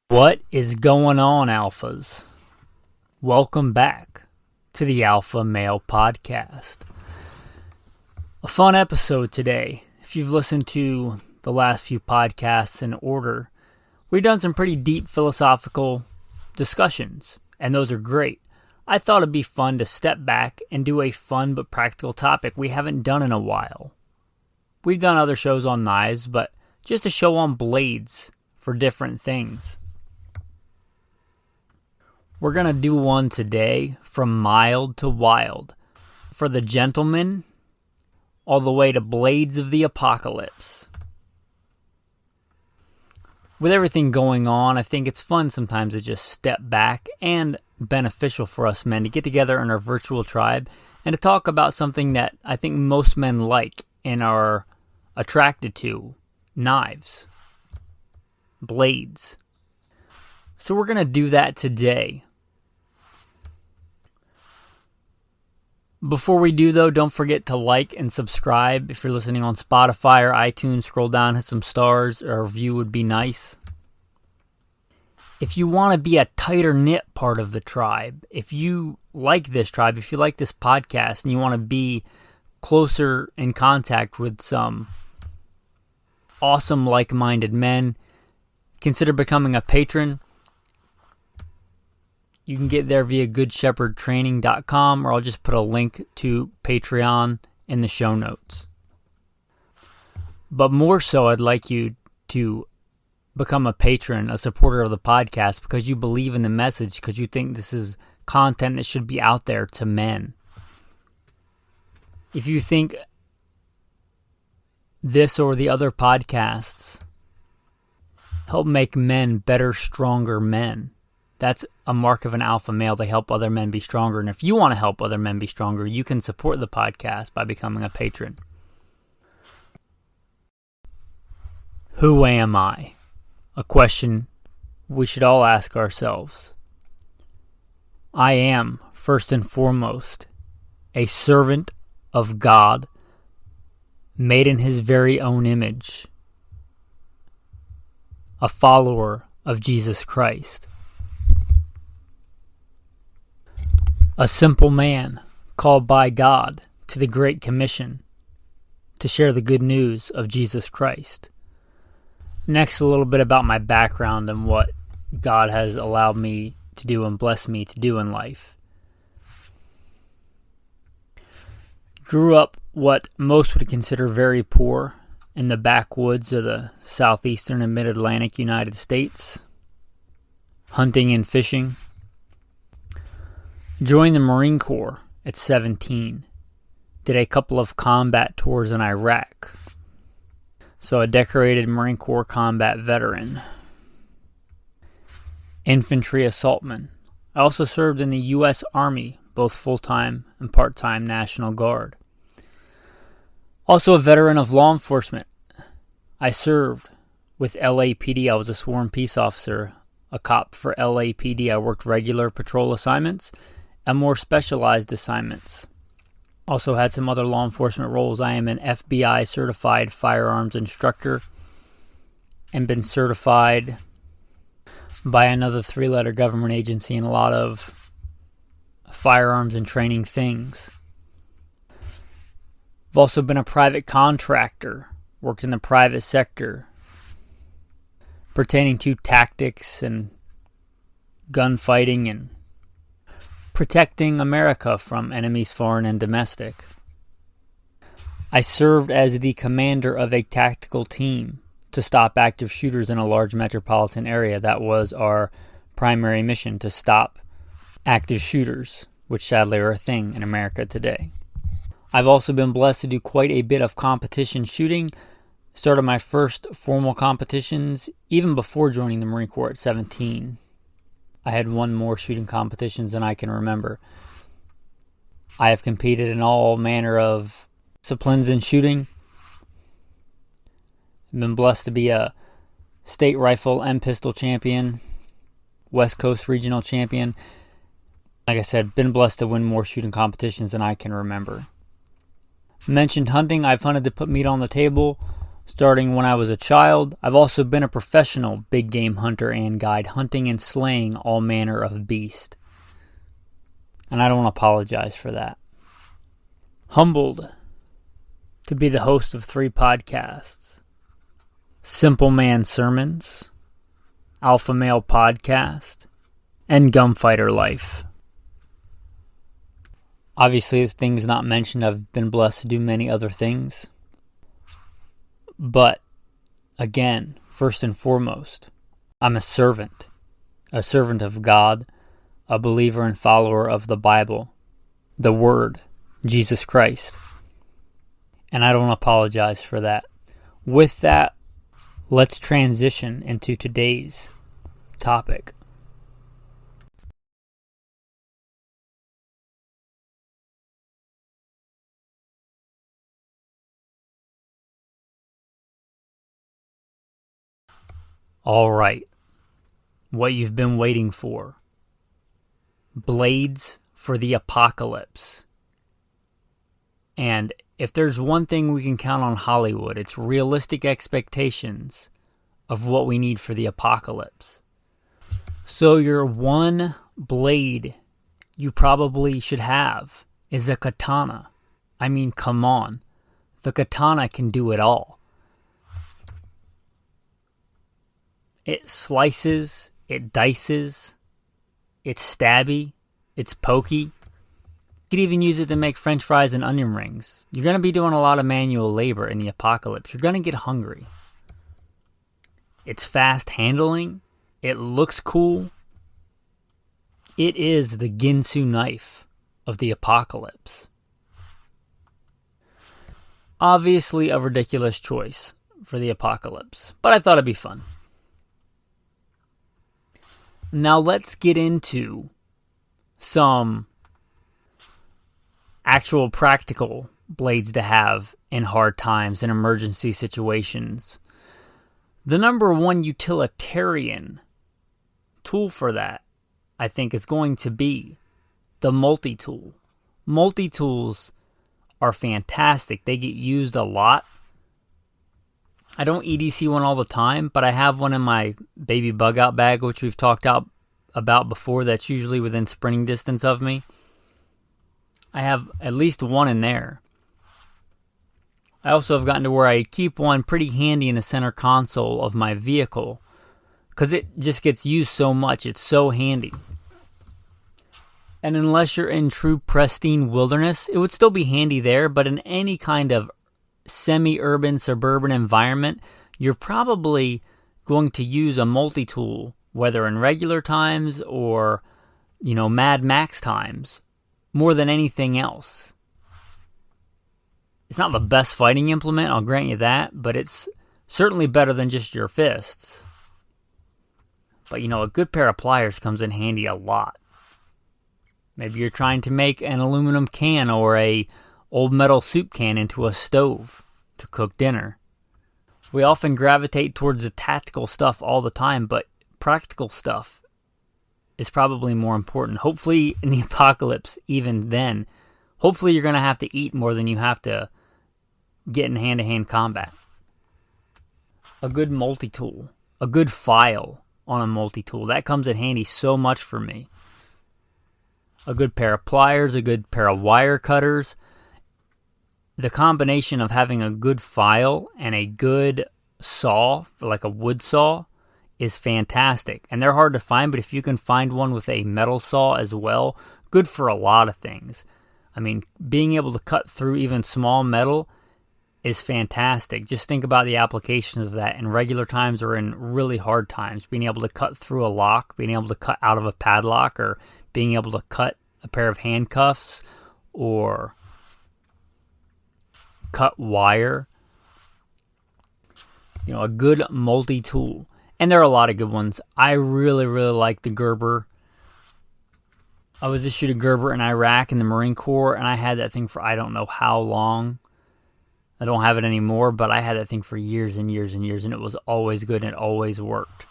What is going on, Alphas? Welcome back to the Alpha Male Podcast. A fun episode today. If you've listened to the last few podcasts in order, we've done some pretty deep philosophical discussions, and those are great. I thought it'd be fun to step back and do a fun but practical topic we haven't done in a while. We've done other shows on knives, but just a show on blades for different things. We're going to do one today from mild to wild, for the Gentlmen all the way to blades of the apocalypse. With everything going on, I think it's fun sometimes to just step back and beneficial for us men to get together in our virtual tribe and to talk about something that I think most men like and are attracted to: knives, blades. So we're going to do that today. Before we do, though, don't forget to like and subscribe. If you're listening on Spotify or iTunes, scroll down, hit some stars, or a review would be nice. If you want to be a tighter-knit part of the tribe, if you like this tribe, if you like this podcast, and you want to be closer in contact with some awesome like-minded men, consider becoming a patron. You can get there via goodshepherdtraining.com, or I'll just put a link to Patreon in the show notes. But more so, I'd like you to become a patron, a supporter of the podcast, because you believe in the message, because you think this is content that should be out there to men. If you think this or the other podcasts help make men better, stronger men, that's a mark of an alpha male. They help other men be stronger. And if you want to help other men be stronger, you can support the podcast by becoming a patron. Who am I? A question we should all ask ourselves. I am, first and foremost, a servant of God, made in His very own image, a follower of Jesus Christ. A simple man called by God to the Great Commission to share the good news of Jesus Christ. Next, a little bit about my background and what God has allowed me to do and blessed me to do in life. Grew up what most would consider very poor in the backwoods of the southeastern and mid-Atlantic United States, hunting and fishing. Joined the Marine Corps at 17. Did a couple of combat tours in Iraq. So a decorated Marine Corps combat veteran. Infantry assaultman. I also served in the U.S. Army, both full-time and part-time National Guard. Also a veteran of law enforcement. I served with LAPD. I was a sworn peace officer, a cop for LAPD. I worked regular patrol assignments and more specialized assignments. Also had some other law enforcement roles. I am an FBI certified firearms instructor and been certified by another 3-letter government agency in a lot of firearms and training things. I've also been a private contractor, worked in the private sector pertaining to tactics and gunfighting and protecting America from enemies foreign and domestic. I served as the commander of a tactical team to stop active shooters in a large metropolitan area. That was our primary mission, to stop active shooters, which sadly are a thing in America today. I've also been blessed to do quite a bit of competition shooting. Started my first formal competitions even before joining the Marine Corps at 17. I had won more shooting competitions than I can remember. I have competed in all manner of disciplines in shooting. I've been blessed to be a state rifle and pistol champion, West Coast regional champion. Like I said, been blessed to win more shooting competitions than I can remember. Mentioned hunting. I've hunted to put meat on the table. Starting when I was a child, I've also been a professional big game hunter and guide, hunting and slaying all manner of beast. And I don't apologize for that. Humbled to be the host of 3 podcasts: Simple Man Sermons, Alpha Male Podcast, and Gunfighter Life. Obviously, as things not mentioned, I've been blessed to do many other things. But, again, first and foremost, I'm a servant of God, a believer and follower of the Bible, the Word, Jesus Christ. And I don't apologize for that. With that, let's transition into today's topic. All right, what you've been waiting for. Blades for the apocalypse. And if there's one thing we can count on Hollywood, it's realistic expectations of what we need for the apocalypse. So your one blade you probably should have is a katana. I mean, come on. The katana can do it all. It slices, it dices, it's stabby, it's pokey. You could even use it to make french fries and onion rings. You're going to be doing a lot of manual labor in the apocalypse. You're going to get hungry. It's fast handling. It looks cool. It is the Ginsu knife of the apocalypse. Obviously a ridiculous choice for the apocalypse, but I thought it'd be fun. Now let's get into some actual practical blades to have in hard times and emergency situations. The number one utilitarian tool for that, I think, is going to be the multi-tool. Multi-tools are fantastic. They get used a lot. I don't EDC one all the time, but I have one in my baby bug out bag, which we've talked about before. That's usually within sprinting distance of me. I have at least one in there. I also have gotten to where I keep one pretty handy in the center console of my vehicle because it just gets used so much. It's so handy. And unless you're in true pristine wilderness, it would still be handy there, but in any kind of semi-urban, suburban environment, you're probably going to use a multi-tool, whether in regular times or, Mad Max times, more than anything else. It's not the best fighting implement, I'll grant you that, but it's certainly better than just your fists. But, a good pair of pliers comes in handy a lot. Maybe you're trying to make an aluminum can or a old metal soup can into a stove to cook dinner. We often gravitate towards the tactical stuff all the time, but practical stuff is probably more important. Hopefully in the apocalypse, even then, hopefully you're going to have to eat more than you have to get in hand-to-hand combat. A good multi-tool, a good file on a multi-tool, that comes in handy so much for me. A good pair of pliers, a good pair of wire cutters. The combination of having a good file and a good saw, like a wood saw, is fantastic. And they're hard to find, but if you can find one with a metal saw as well, good for a lot of things. I mean, being able to cut through even small metal is fantastic. Just think about the applications of that in regular times or in really hard times. Being able to cut through a lock, being able to cut out of a padlock, or being able to cut a pair of handcuffs or cut wire. A good multi-tool. And there are a lot of good ones. I really, really like the Gerber. I was issued a Gerber in Iraq in the Marine Corps, and I had that thing for I don't know how long. I don't have it anymore, but I had that thing for years and years and years, and it was always good and it always worked.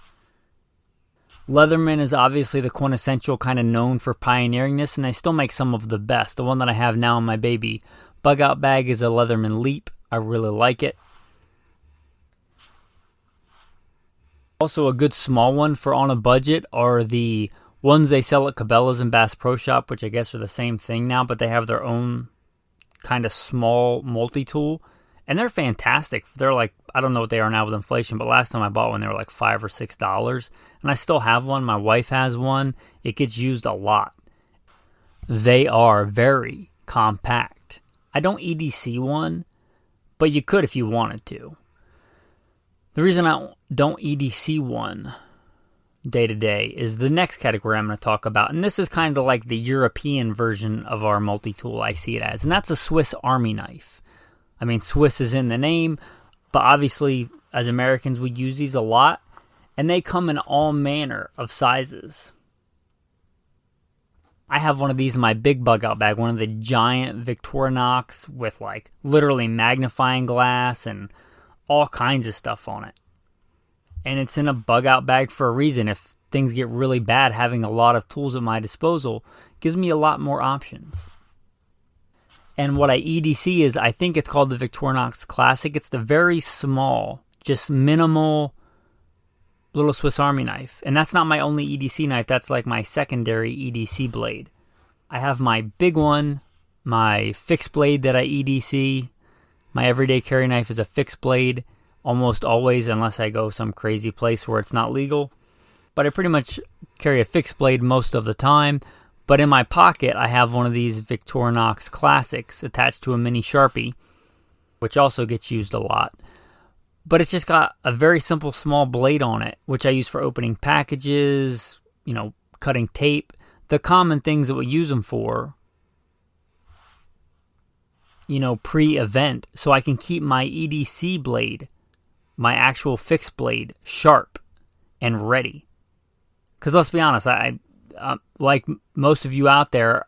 Leatherman is obviously the quintessential kind of known for pioneering this, and they still make some of the best. The one that I have now in my baby bug out bag is a Leatherman Leap. I really like it. Also, a good small one for on a budget are the ones they sell at Cabela's and Bass Pro Shop, which I guess are the same thing now, but they have their own kind of small multi-tool. And they're fantastic. They're like, I don't know what they are now with inflation, but last time I bought one, they were like $5 or $6. And I still have one. My wife has one. It gets used a lot. They are very compact. I don't EDC one, but you could if you wanted to. The reason I don't EDC one day to day is the next category I'm going to talk about. And this is kind of like the European version of our multi-tool, I see it as. And that's a Swiss Army knife. I mean, Swiss is in the name, but obviously, as Americans, we use these a lot, and they come in all manner of sizes. I have one of these in my big bug out bag, one of the giant Victorinox with like literally magnifying glass and all kinds of stuff on it. And it's in a bug out bag for a reason. If things get really bad, having a lot of tools at my disposal gives me a lot more options. And what I EDC is, I think it's called the Victorinox Classic. It's the very small, just minimal little Swiss Army knife. And that's not my only EDC knife. That's like my secondary EDC blade. I have my big one, my fixed blade that I EDC. My everyday carry knife is a fixed blade, almost always, unless I go some crazy place where it's not legal. But I pretty much carry a fixed blade most of the time. But in my pocket, I have one of these Victorinox Classics attached to a mini Sharpie, which also gets used a lot. But it's just got a very simple small blade on it, which I use for opening packages, cutting tape, the common things that we use them for, pre-event, so I can keep my EDC blade, my actual fixed blade, sharp and ready. Because let's be honest, I like most of you out there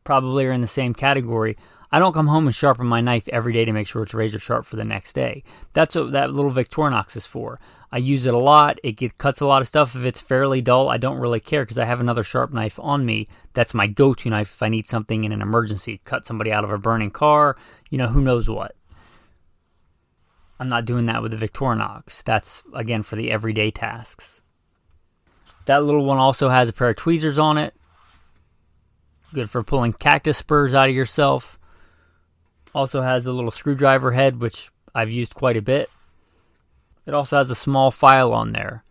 probably are in the same category. I don't come home and sharpen my knife every day to make sure it's razor sharp for the next day. That's what that little Victorinox is for. I use it a lot. It cuts a lot of stuff. If it's fairly dull, I don't really care because I have another sharp knife on me. That's my go-to knife if I need something in an emergency. Cut somebody out of a burning car, who knows what. I'm not doing that with the Victorinox. That's, again, for the everyday tasks. That little one also has a pair of tweezers on it. Good for pulling cactus spurs out of yourself. Also has a little screwdriver head, which I've used quite a bit. It also has a small file on there.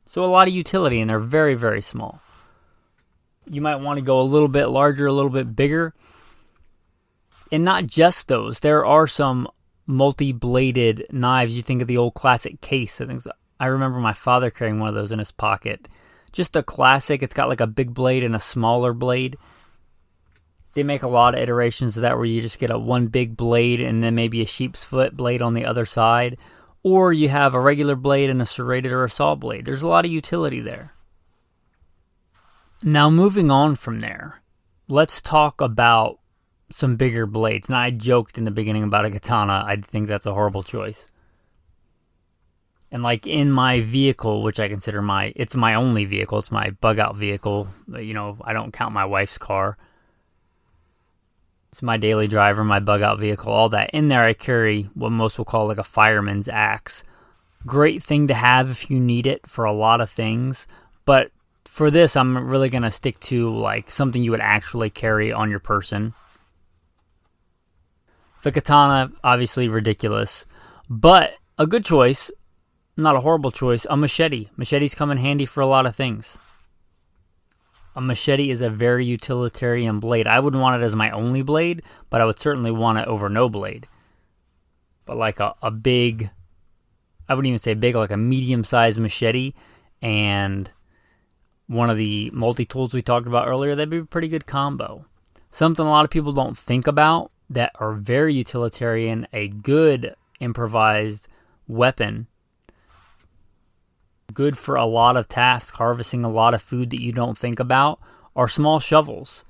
So a lot of utility, and they're very, very small. You might want to go a little bit larger, a little bit bigger. And not just those. There are some multi-bladed knives. You think of the old classic case and things. I remember my father carrying one of those in his pocket. Just a classic. It's got like a big blade and a smaller blade. They make a lot of iterations of that where you just get one big blade and then maybe a sheep's foot blade on the other side. Or you have a regular blade and a serrated or a saw blade. There's a lot of utility there. Now moving on from there, let's talk about some bigger blades. Now I joked in the beginning about a katana. I think that's a horrible choice. And like in my vehicle, which I consider it's my only vehicle. It's my bug out vehicle. I don't count my wife's car. It's my daily driver, my bug out vehicle, all that. In there I carry what most will call like a fireman's axe. Great thing to have if you need it for a lot of things. But for this, I'm really going to stick to like something you would actually carry on your person. The katana, obviously ridiculous. But a good choice, not a horrible choice, a machete. Machetes come in handy for a lot of things. A machete is a very utilitarian blade. I wouldn't want it as my only blade, but I would certainly want it over no blade. But like a big, I wouldn't even say big, like a medium-sized machete and one of the multi-tools we talked about earlier, that'd be a pretty good combo. Something a lot of people don't think about that are very utilitarian, a good improvised weapon. Good for a lot of tasks, harvesting a lot of food that you don't think about, are small shovels.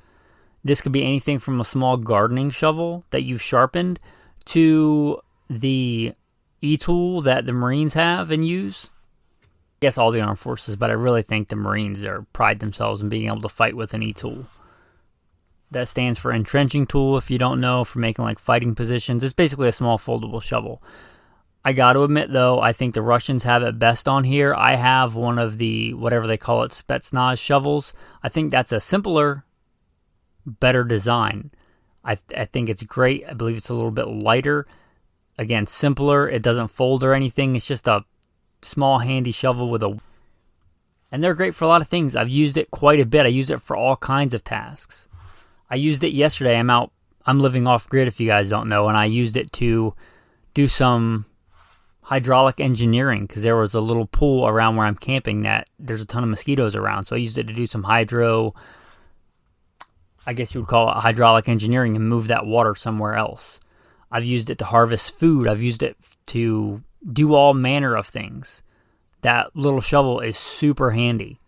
This could be anything from a small gardening shovel that you've sharpened to the e-tool that the Marines have and use. I guess all the armed forces, but I really think the Marines pride themselves in being able to fight with an e-tool. That stands for entrenching tool, if you don't know, for making like fighting positions. It's basically a small foldable shovel. I got to admit, though, I think the Russians have it best on here. I have one of the, whatever they call it, Spetsnaz shovels. I think that's a simpler, better design. I think it's great. I believe it's a little bit lighter. Again, simpler. It doesn't fold or anything. It's just a small, handy shovel with a... And they're great for a lot of things. I've used it quite a bit. I use it for all kinds of tasks. I used it yesterday. I'm living off grid, if you guys don't know, and I used it to do some hydraulic engineering because there was a little pool around where I'm camping that there's a ton of mosquitoes around. So I used it to do some I guess you would call it hydraulic engineering, and move that water somewhere else. I've used it to harvest food. I've used it to do all manner of things. That little shovel is super handy.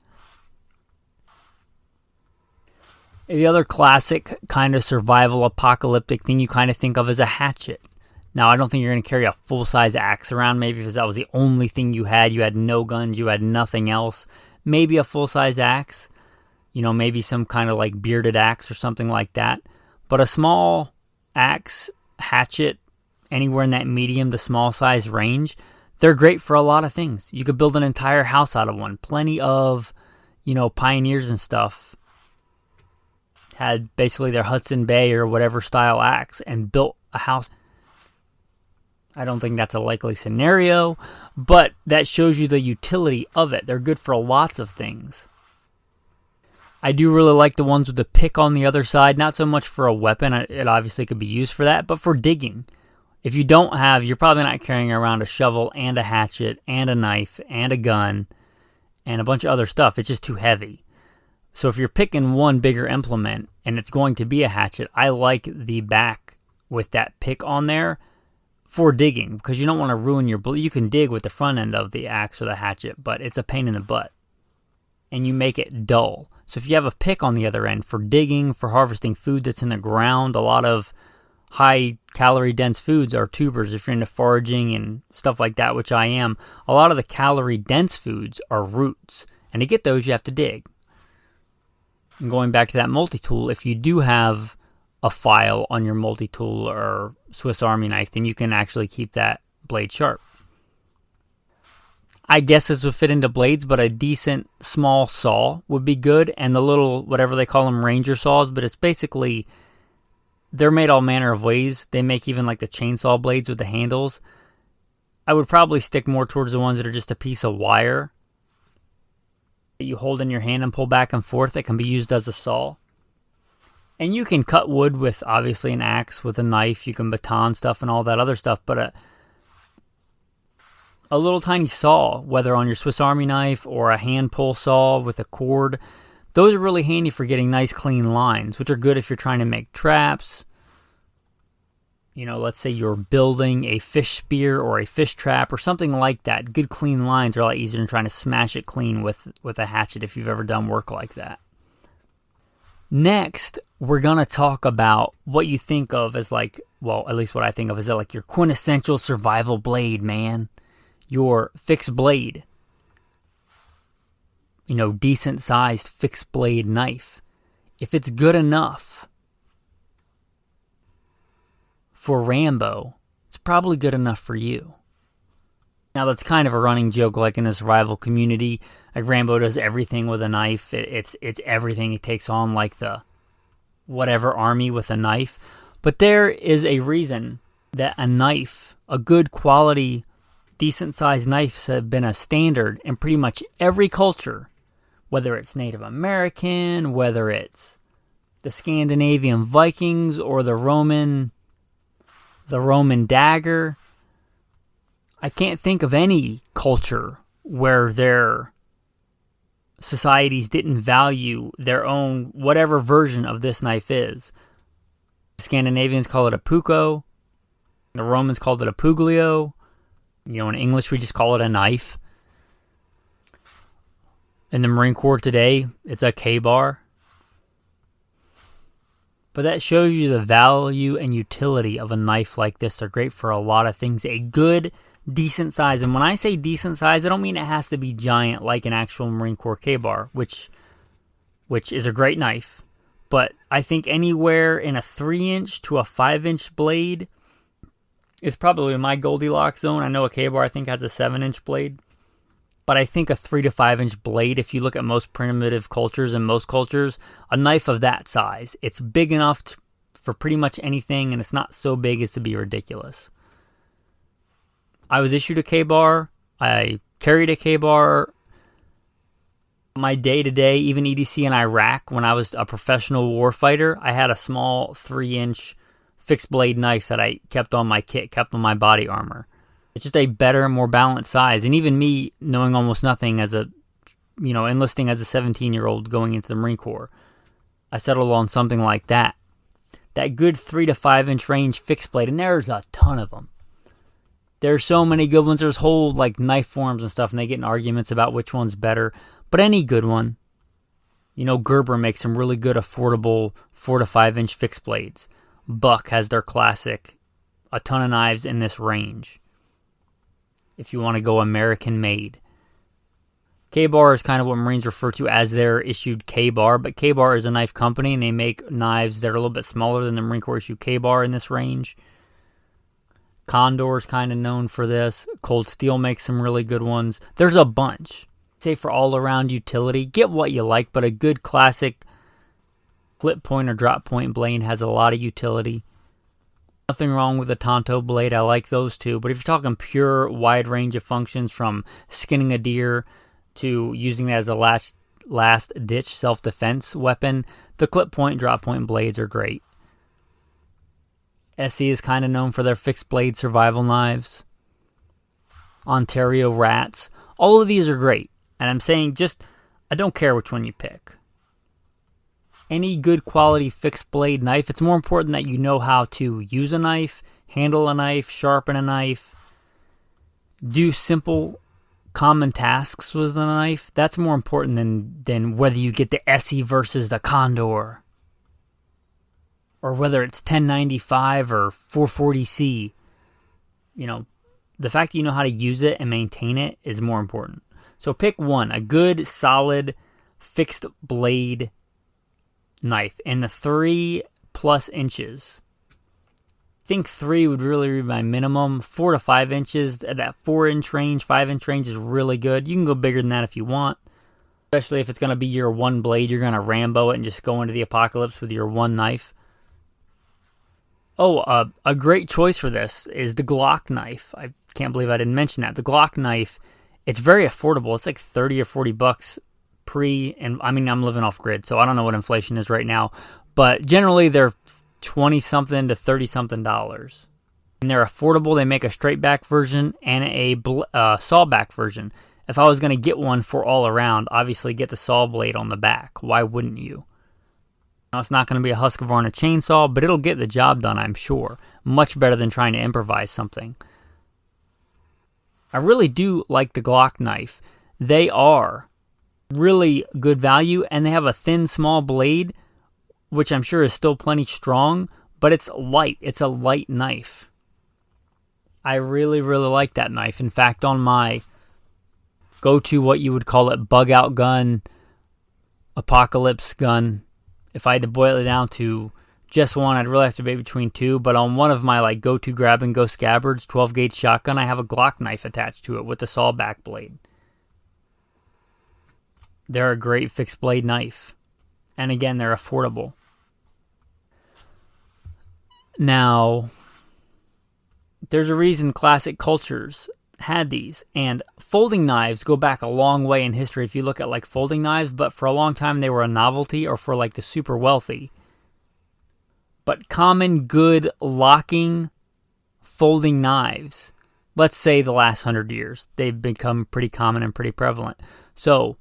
The other classic kind of survival apocalyptic thing you kind of think of as a hatchet. Now, I don't think you're going to carry a full-size axe around, maybe because that was the only thing you had no guns, you had nothing else. Maybe a full-size axe, maybe some kind of like bearded axe or something like that. But a small axe, hatchet, anywhere in that medium to small size range, they're great for a lot of things. You could build an entire house out of one. Plenty of, pioneers and stuff had basically their Hudson Bay or whatever style axe and built a house. I don't think that's a likely scenario, but that shows you the utility of it. They're good for lots of things. I do really like the ones with the pick on the other side, not so much for a weapon. It obviously could be used for that, but for digging. If you don't have, you're probably not carrying around a shovel and a hatchet and a knife and a gun and a bunch of other stuff. It's just too heavy. So if you're picking one bigger implement and it's going to be a hatchet, I like the back with that pick on there for digging, because you don't want to ruin your blade. You can dig with the front end of the axe or the hatchet, but it's a pain in the butt. And you make it dull. So if you have a pick on the other end for digging, for harvesting food that's in the ground, a lot of high calorie dense foods are tubers. If you're into foraging and stuff like that, which I am, a lot of the calorie dense foods are roots. And to get those, you have to dig. And going back to that multi-tool, if you do have a file on your multi-tool or Swiss Army knife, then you can actually keep that blade sharp. I guess this would fit into blades, but a decent small saw would be good. And the little, whatever they call them, ranger saws, but it's basically, they're made all manner of ways. They make even like the chainsaw blades with the handles. I would probably stick more towards the ones that are just a piece of wire that you hold in your hand and pull back and forth that can be used as a saw. And you can cut wood with, obviously, an axe, with a knife. You can baton stuff and all that other stuff. But a little tiny saw, whether on your Swiss Army knife or a hand pull saw with a cord, those are really handy for getting nice, clean lines, which are good if you're trying to make traps. Let's say you're building a fish spear or a fish trap or something like that. Good, clean lines are a lot easier than trying to smash it clean with a hatchet if you've ever done work like that. Next, we're going to talk about what you think of as at least what I think of as like your quintessential survival blade, man. Your fixed blade. Decent sized fixed blade knife. If it's good enough for Rambo, it's probably good enough for you. Now, that's kind of a running joke, like in the survival community. Like, Rambo does everything with a knife. It's everything. He takes on, like, the whatever army with a knife. But there is a reason that a knife, a good quality, decent-sized knives have been a standard in pretty much every culture. Whether it's Native American, whether it's the Scandinavian Vikings, or the Roman dagger. I can't think of any culture where their societies didn't value their own whatever version of this knife is. The Scandinavians call it a puko. The Romans called it a puglio. In English we just call it a knife. In the Marine Corps today, it's a K-bar. But that shows you the value and utility of a knife like this. They're great for a lot of things. A good, decent size. And when I say decent size, I don't mean it has to be giant like an actual Marine Corps K-bar, which is a great knife. But I think anywhere in a 3-inch to a 5-inch blade is probably my Goldilocks zone. I know a K-bar I think has a 7-inch blade, but I think a 3 to 5-inch blade, if you look at most primitive cultures and most cultures, a knife of that size, it's big enough for pretty much anything, and it's not so big as to be ridiculous. I was issued a K-bar. I carried a K-bar. My day-to-day, even EDC in Iraq, when I was a professional warfighter, I had a small 3-inch fixed blade knife that I kept on my kit, kept on my body armor. It's just a better, more balanced size. And even me, knowing almost nothing enlisting as a 17-year-old going into the Marine Corps, I settled on something like that. That good 3 to 5-inch range fixed blade, and there's a ton of them. There's so many good ones. There's whole knife forums and stuff, and they get in arguments about which one's better. But any good one, Gerber makes some really good, affordable 4 to 5-inch fixed blades. Buck has their classic, a ton of knives in this range. If you want to go American made. K-bar is kind of what Marines refer to as their issued K-bar, but K-bar is a knife company, and they make knives that are a little bit smaller than the Marine Corps issued K-bar in this range. Condor is kind of known for this. Cold Steel makes some really good ones. There's a bunch. Say for all-around utility, get what you like, but a good classic clip point or drop point blade has a lot of utility. Nothing wrong with a Tonto blade. I like those too. But if you're talking pure wide range of functions, from skinning a deer to using it as a last-ditch self-defense weapon, the clip point, drop point blades are great. SE is kind of known for their fixed blade survival knives. Ontario Rats. All of these are great. And I'm saying I don't care which one you pick. Any good quality fixed blade knife, it's more important that you know how to use a knife, handle a knife, sharpen a knife, do simple common tasks with a knife. That's more important than whether you get the SE versus the Condor, or whether it's 1095 or 440C. The fact that you know how to use it and maintain it is more important. So pick one, a good, solid, fixed blade knife in the 3+ inches. I think 3 would really be my minimum. 4 to 5 inches, that 4-inch range, 5-inch range is really good. You can go bigger than that if you want, especially if it's going to be your one blade. You're going to Rambo it and just go into the apocalypse with your one knife. Oh, a great choice for this is the Glock knife. I can't believe I didn't mention that. The Glock knife, it's very affordable. It's like $30 or $40 and I'm living off grid, so I don't know what inflation is right now, but generally they're $20-something to $30-something. And they're affordable. They make a straight back version and a saw back version. If I was going to get one for all around, obviously get the saw blade on the back. Why wouldn't you? Now, it's not going to be a Husqvarna chainsaw, but it'll get the job done, I'm sure. Much better than trying to improvise something. I really do like the Glock knife. They are really good value, and they have a thin, small blade, which I'm sure is still plenty strong, but it's light. It's a light knife. I really, really like that knife. In fact, on my go-to, what you would call it, bug-out gun, apocalypse gun, if I had to boil it down to just one, I'd really have to be between two, but on one of my go-to grab-and-go scabbards, 12-gauge shotgun, I have a Glock knife attached to it with the saw back blade. They're a great fixed blade knife. And again, they're affordable. Now, there's a reason classic cultures had these. And folding knives go back a long way in history if you look at folding knives, but for a long time they were a novelty or for the super wealthy. But common, good, locking, folding knives, let's say the last 100 years, they've become pretty common and pretty prevalent. So,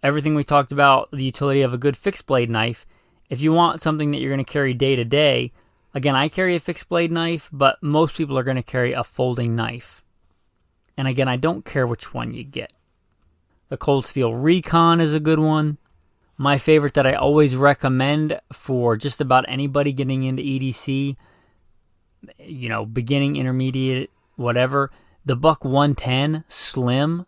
everything we talked about, the utility of a good fixed blade knife, if you want something that you're going to carry day to day, again, I carry a fixed blade knife, but most people are going to carry a folding knife. And again, I don't care which one you get. The Cold Steel Recon is a good one. My favorite that I always recommend for just about anybody getting into EDC, beginning, intermediate, whatever, the Buck 110 Slim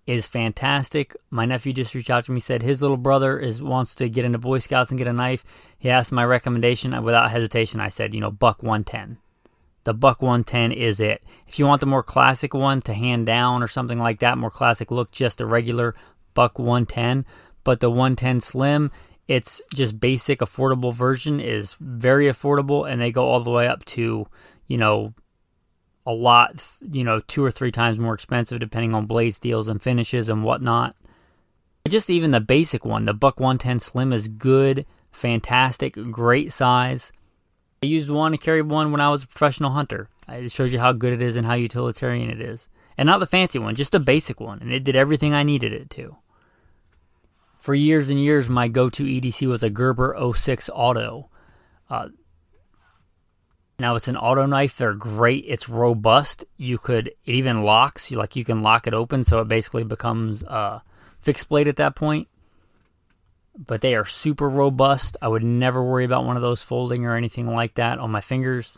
is fantastic. My nephew just reached out to me, said his little brother wants to get into Boy Scouts and get a knife. He asked my recommendation. Without hesitation, I said, Buck 110. the Buck 110 is it. If you want the more classic one to hand down or something like that, more classic look, just a regular Buck 110. But the 110 Slim, it's just basic, affordable version, is very affordable, and they go all the way up to, a lot, 2 or 3 times more expensive depending on blade steels and finishes and whatnot. Just even the basic one, the Buck 110 Slim, is good, fantastic, great size. I used one to carry one when I was a professional hunter. It shows you how good it is and how utilitarian it is. And not the fancy one, just the basic one. And it did everything I needed it to. For years and years, my go-to EDC was a Gerber 06 Auto. Now, it's an auto knife. They're great. It's robust. It even locks. You can lock it open, so it basically becomes fixed blade at that point. But they are super robust. I would never worry about one of those folding or anything like that on my fingers.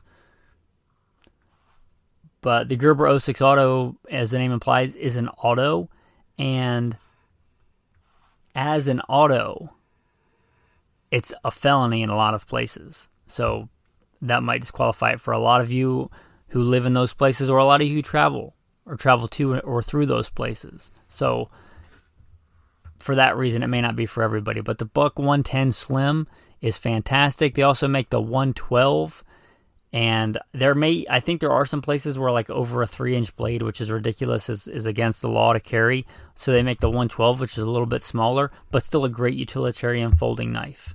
But the Gerber 06 Auto, as the name implies, is an auto. And as an auto, it's a felony in a lot of places. So that might disqualify it for a lot of you who live in those places, or a lot of you who travel to or through those places. So for that reason, it may not be for everybody. But the Buck 110 Slim is fantastic. They also make the 112. And I think there are some places where over a 3-inch blade, which is ridiculous, is against the law to carry. So they make the 112, which is a little bit smaller, but still a great utilitarian folding knife.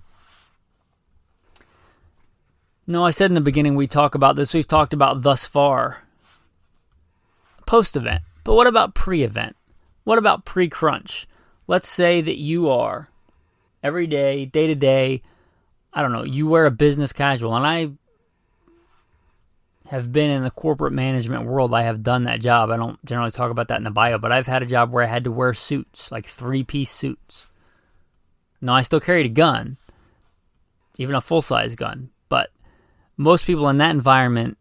No, I said in the beginning we'd talk about this. We've talked about thus far post-event. But what about pre-event? What about pre-crunch? Let's say that you are every day, day to day, you wear a business casual. And I have been in the corporate management world. I have done that job. I don't generally talk about that in the bio, but I've had a job where I had to wear suits, 3-piece suits. Now, I still carried a gun, even a full-size gun, but most people in that environment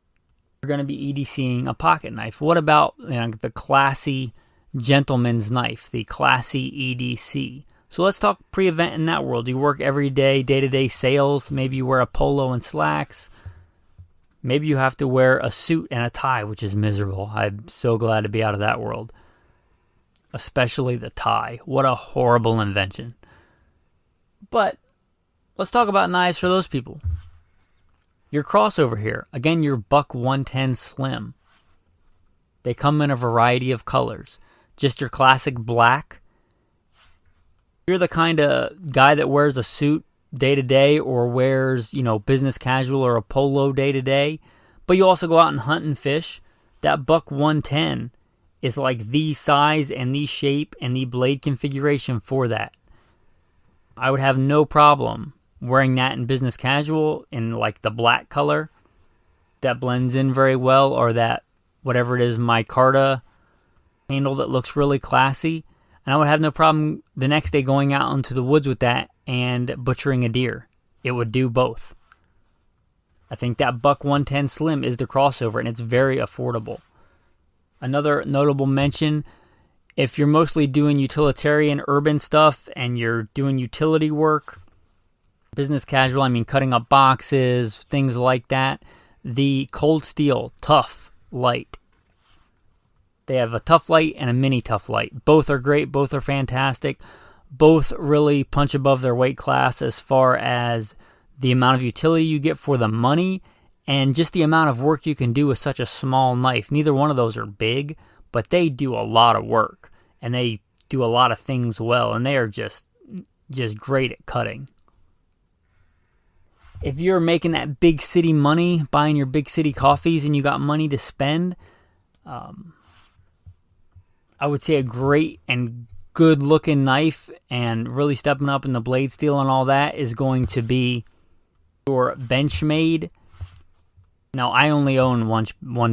are going to be EDCing a pocket knife. What about the classy gentleman's knife, the classy EDC? So let's talk pre-event in that world. You work every day, day-to-day sales. Maybe you wear a polo and slacks. Maybe you have to wear a suit and a tie, which is miserable. I'm so glad to be out of that world. Especially the tie. What a horrible invention. But let's talk about knives for those people. Your crossover here. Again, your Buck 110 Slim. They come in a variety of colors. Just your classic black. You're the kind of guy that wears a suit day to day, or wears, business casual or a polo day to day, but you also go out and hunt and fish. That Buck 110 is the size and the shape and the blade configuration for that. I would have no problem wearing that in business casual in the black color. That blends in very well, or that whatever it is, micarta handle that looks really classy. And I would have no problem the next day going out into the woods with that and butchering a deer. It would do both. I think that Buck 110 Slim is the crossover, and it's very affordable. Another notable mention, if you're mostly doing utilitarian urban stuff and you're doing utility work, business casual, cutting up boxes, things like that, the Cold Steel Tough Light. They have a Tough Light and a Mini Tough Light. Both are great. Both are fantastic. Both really punch above their weight class as far as the amount of utility you get for the money and just the amount of work you can do with such a small knife. Neither one of those are big, but they do a lot of work, and they do a lot of things well, and they are just great at cutting. If you're making that big city money, buying your big city coffees, and you got money to spend, I would say a great and good looking knife and really stepping up in the blade steel and all that is going to be your Benchmade. Now, I only own one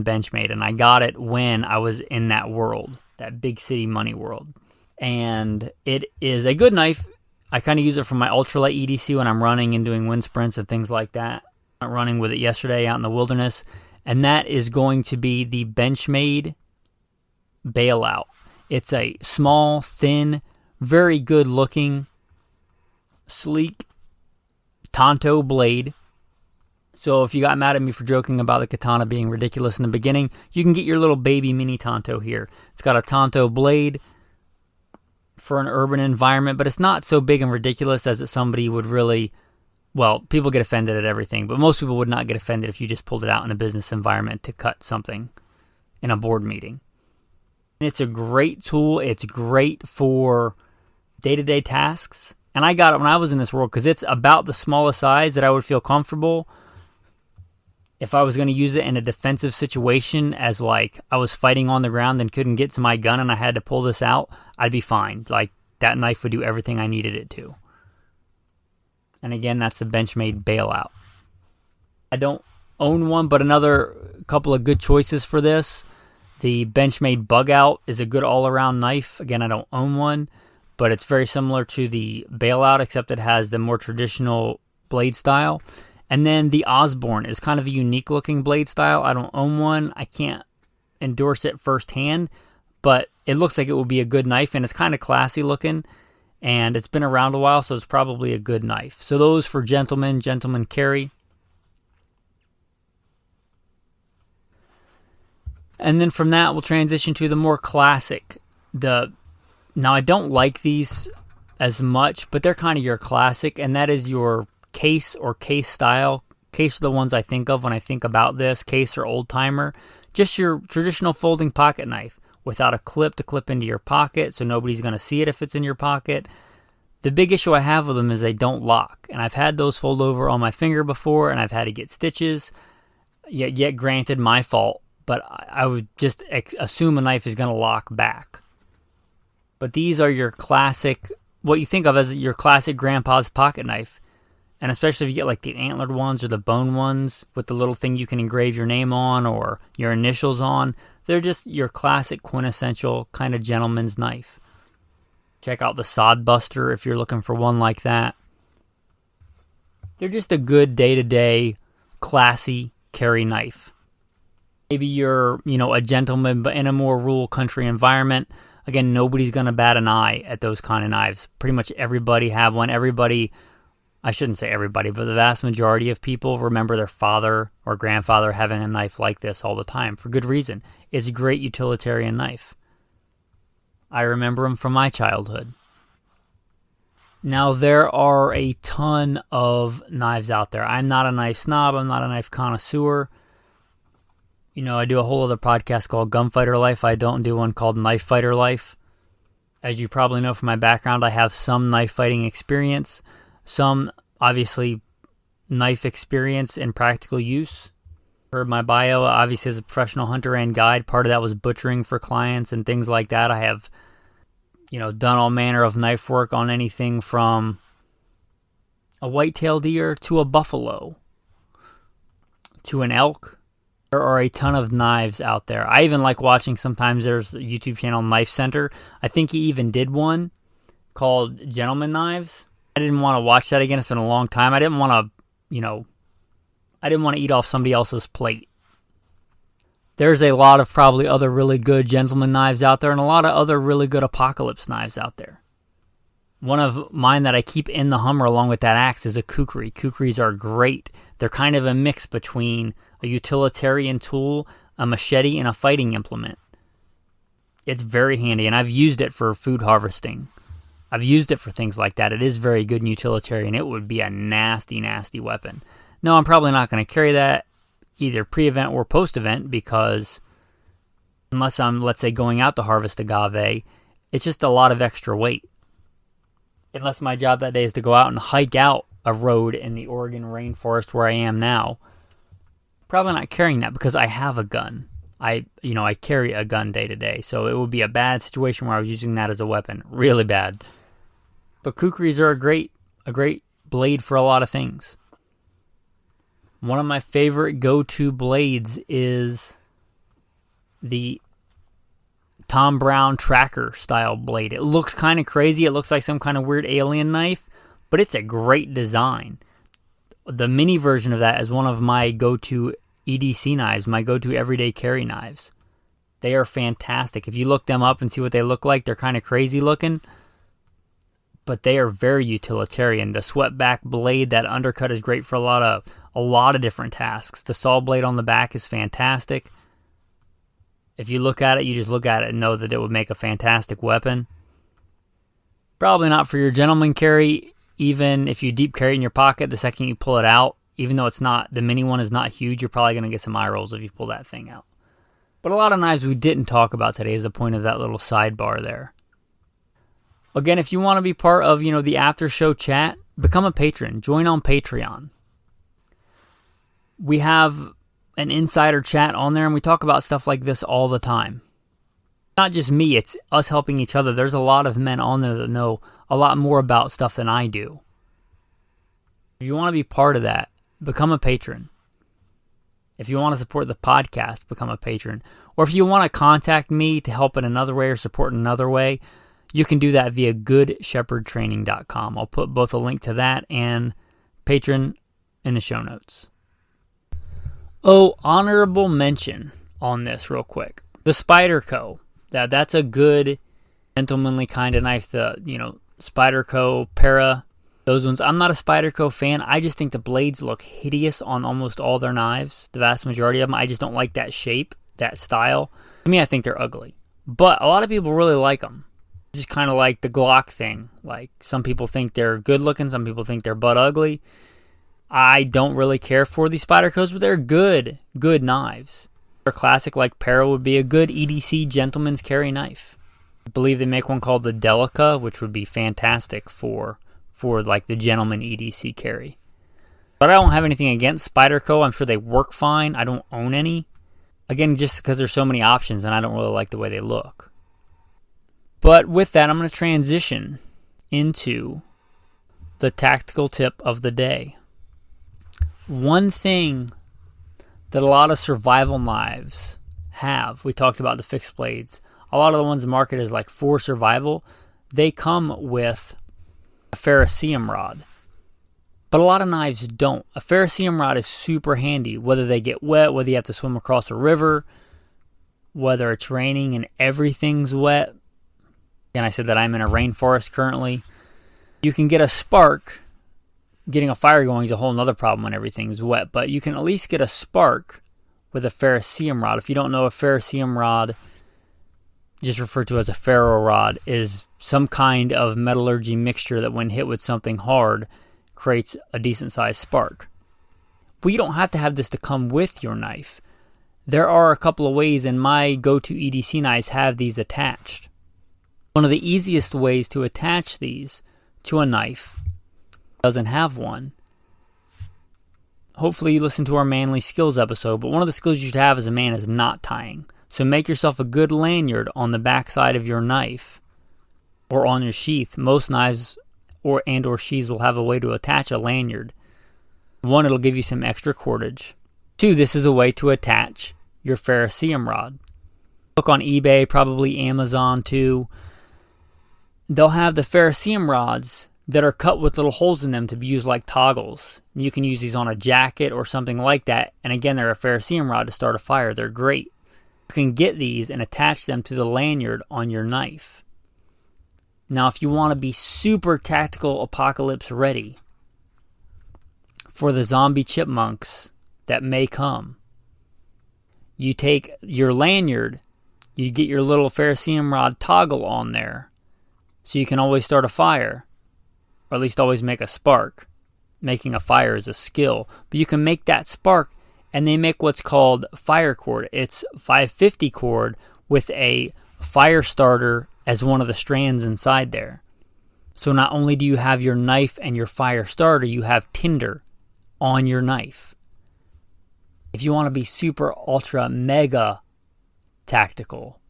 Benchmade, and I got it when I was in that world, that big city money world. And it is a good knife. I kind of use it for my ultralight EDC when I'm running and doing wind sprints and things like that. I went running with it yesterday out in the wilderness, and that is going to be the Benchmade Bailout. It's a small, thin, very good looking, sleek Tonto blade. So if you got mad at me for joking about the katana being ridiculous in the beginning, you can get your little baby mini tanto here. It's got a tanto blade for an urban environment, but it's not so big and ridiculous as that somebody would really, well, people get offended at everything, but most people would not get offended if you just pulled it out in a business environment to cut something in a board meeting. It's a great tool. It's great for day-to-day tasks. And I got it when I was in this world because it's about the smallest size that I would feel comfortable if I was going to use it in a defensive situation, as like I was fighting on the ground and couldn't get to my gun and I had to pull this out, I'd be fine. Like that knife would do everything I needed it to. And again, that's the Benchmade Bailout. I don't own one, but another couple of good choices for this. The Benchmade Bug Out is a good all-around knife. Again, I don't own one, but it's very similar to the Bailout, except it has the more traditional blade style. And then the Osborne is kind of a unique looking blade style. I don't own one. I can't endorse it firsthand, but it looks like it would be a good knife, and it's kind of classy looking, and it's been around a while, so it's probably a good knife. So those for Gentlemen carry. And then from that, we'll transition to the more classic. Now, I don't like these as much, but they're kind of your classic, and that is your case or case style. Case are the ones I think of when I think about this. Case or old timer. Just your traditional folding pocket knife without a clip to clip into your pocket, so nobody's going to see it if it's in your pocket. The big issue I have with them is they don't lock, and I've had those fold over on my finger before, and I've had to get stitches. Yet granted, my fault, but I would just assume a knife is going to lock back. But these are your classic, what you think of as your classic grandpa's pocket knife. And especially if you get like the antlered ones or the bone ones with the little thing you can engrave your name on or your initials on, they're just your classic quintessential kind of gentleman's knife. Check out the Sod Buster if you're looking for one like that. They're just a good day-to-day, classy carry knife. Maybe you're, a gentleman, but in a more rural country environment. Again, nobody's going to bat an eye at those kind of knives. Pretty much everybody have one. I shouldn't say everybody, but the vast majority of people remember their father or grandfather having a knife like this all the time for good reason. It's a great utilitarian knife. I remember them from my childhood. Now, there are a ton of knives out there. I'm not a knife snob. I'm not a knife connoisseur. I do a whole other podcast called Gunfighter Life. I don't do one called Knife Fighter Life. As you probably know from my background, I have some knife fighting experience. Some, obviously, knife experience in practical use. For my bio, obviously, as a professional hunter and guide, part of that was butchering for clients and things like that. I have, done all manner of knife work on anything from a white-tailed deer to a buffalo to an elk. There are a ton of knives out there. I even like watching, sometimes there's a YouTube channel, Knife Center. I think he even did one called Gentlemen Knives. I didn't want to watch that again. It's been a long time. I didn't want to eat off somebody else's plate. There's a lot of probably other really good gentleman knives out there and a lot of other really good apocalypse knives out there. One of mine that I keep in the Hummer along with that axe is a kukri. Kukris are great. They're kind of a mix between a utilitarian tool, a machete, and a fighting implement. It's very handy, and I've used it for food harvesting. I've used it for things like that. It is very good and utilitarian. It would be a nasty, nasty weapon. No, I'm probably not going to carry that either pre-event or post-event because unless I'm, let's say, going out to harvest agave, it's just a lot of extra weight. Unless my job that day is to go out and hike out a road in the Oregon rainforest where I am now, probably not carrying that because I have a gun. I carry a gun day to day, so it would be a bad situation where I was using that as a weapon. Really bad. But kukris are a great blade for a lot of things. One of my favorite go-to blades is the Tom Brown tracker style blade. It looks kind of crazy. It looks like some kind of weird alien knife, but it's a great design. The mini version of that is one of my go-to EDC knives, my go-to everyday carry knives. They are fantastic. If you look them up and see what they look like, they're kind of crazy looking, but they are very utilitarian. The swept back blade, that undercut, is great for a lot of different tasks. The saw blade on the back is fantastic. If you look at it, you just look at it and know that it would make a fantastic weapon. Probably not for your gentleman carry, even if you deep carry it in your pocket. The second you pull it out, even though the mini one is not huge, you're probably going to get some eye rolls if you pull that thing out. But a lot of knives we didn't talk about today is the point of that little sidebar there. Again, if you want to be part of, the after show chat, become a patron. Join on Patreon. We have an insider chat on there, and we talk about stuff like this all the time. Not just me, it's us helping each other. There's a lot of men on there that know a lot more about stuff than I do. If you want to be part of that, become a patron. If you want to support the podcast, become a patron. Or if you want to contact me to help in another way or support in another way, you can do that via goodshepherdtraining.com. I'll put both a link to that and patron in the show notes. Oh, honorable mention on this real quick. The Spyderco. That's a good, gentlemanly kind of knife. The, Spyderco, Para, those ones. I'm not a Spyderco fan. I just think the blades look hideous on almost all their knives. The vast majority of them. I just don't like that shape, that style. To me, I think they're ugly. But a lot of people really like them. It's just kind of like the Glock thing. Like, some people think they're good looking. Some people think they're butt ugly. I don't really care for these Spydercos, but they're good knives. A classic like Para would be a good EDC gentleman's carry knife. I believe they make one called the Delica, which would be fantastic for like the gentleman EDC carry. But I don't have anything against Spyderco. I'm sure they work fine. I don't own any. Again, just because there's so many options and I don't really like the way they look. But with that, I'm going to transition into the tactical tip of the day. One thing that a lot of survival knives have, we talked about the fixed blades, a lot of the ones marketed as like for survival, they come with a ferrocerium rod. But a lot of knives don't. A ferrocerium rod is super handy, whether they get wet, whether you have to swim across a river, whether it's raining and everything's wet. And I said that I'm in a rainforest currently. You can get a spark. Getting a fire going is a whole nother problem when everything's wet, but you can at least get a spark with a ferrocerium rod. If you don't know, a ferrocerium rod, just referred to as a ferro rod, is some kind of metallurgy mixture that when hit with something hard creates a decent sized spark. But you don't have to have this to come with your knife. There are a couple of ways, and my go-to EDC knives have these attached. One of the easiest ways to attach these to a knife doesn't have one. Hopefully you listen to our manly skills episode, but one of the skills you should have as a man is knot tying. So make yourself a good lanyard on the back side of your knife or on your sheath. Most knives or sheaths will have a way to attach a lanyard. One, it'll give you some extra cordage. Two, this is a way to attach your ferrocerium rod. Look on eBay, probably Amazon too. They'll have the ferrocerium rods that are cut with little holes in them to be used like toggles. You can use these on a jacket or something like that. And again, they're a ferrocerium rod to start a fire. They're great. You can get these and attach them to the lanyard on your knife. Now, if you want to be super tactical apocalypse ready for the zombie chipmunks that may come, you take your lanyard, you get your little ferrocerium rod toggle on there so you can always start a fire. Or at least always make a spark. Making a fire is a skill. But you can make that spark, and they make what's called fire cord. It's 550 cord with a fire starter as one of the strands inside there. So not only do you have your knife and your fire starter, you have tinder on your knife. If you want to be super, ultra, mega tactical,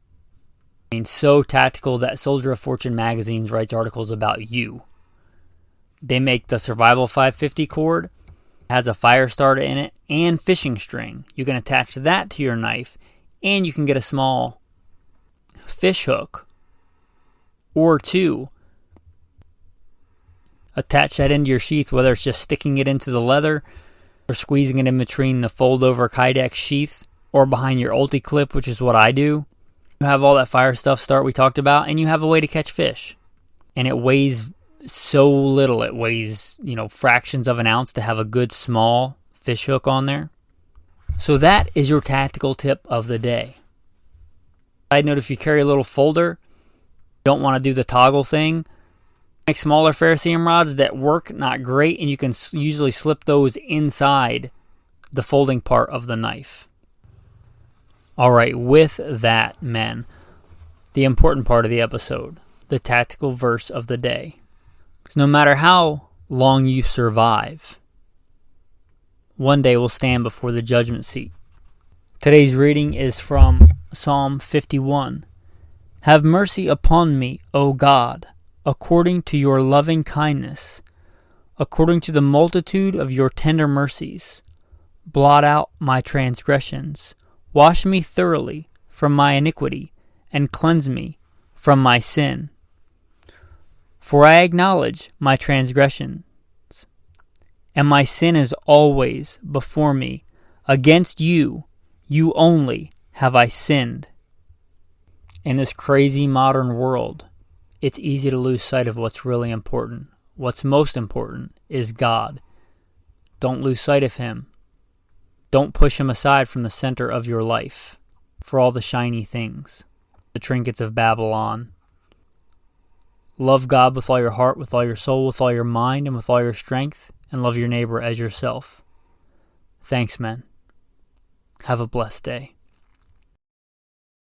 I mean so tactical that Soldier of Fortune magazines writes articles about you. They make the Survival 550 cord, has a fire starter in it, and fishing string. You can attach that to your knife, and you can get a small fish hook or two. Attach that into your sheath, whether it's just sticking it into the leather or squeezing it in between the fold-over Kydex sheath or behind your ulti clip, which is what I do. You have all that fire stuff we talked about, and you have a way to catch fish. And it weighs so little. It weighs, fractions of an ounce to have a good small fish hook on there. So that is your tactical tip of the day. Side note, if you carry a little folder, don't want to do the toggle thing, make smaller ferrocerium rods that work not great, and you can usually slip those inside the folding part of the knife. Alright, with that, men, the important part of the episode, the tactical verse of the day. Because no matter how long you survive, one day will stand before the judgment seat. Today's reading is from Psalm 51. Have mercy upon me, O God, according to your loving kindness, according to the multitude of your tender mercies. Blot out my transgressions. Wash me thoroughly from my iniquity, and cleanse me from my sin. For I acknowledge my transgressions, and my sin is always before me. Against you, you only, have I sinned. In this crazy modern world, it's easy to lose sight of what's really important. What's most important is God. Don't lose sight of Him. Don't push Him aside from the center of your life for all the shiny things, the trinkets of Babylon. Love God with all your heart, with all your soul, with all your mind, and with all your strength, and love your neighbor as yourself. Thanks, men. Have a blessed day.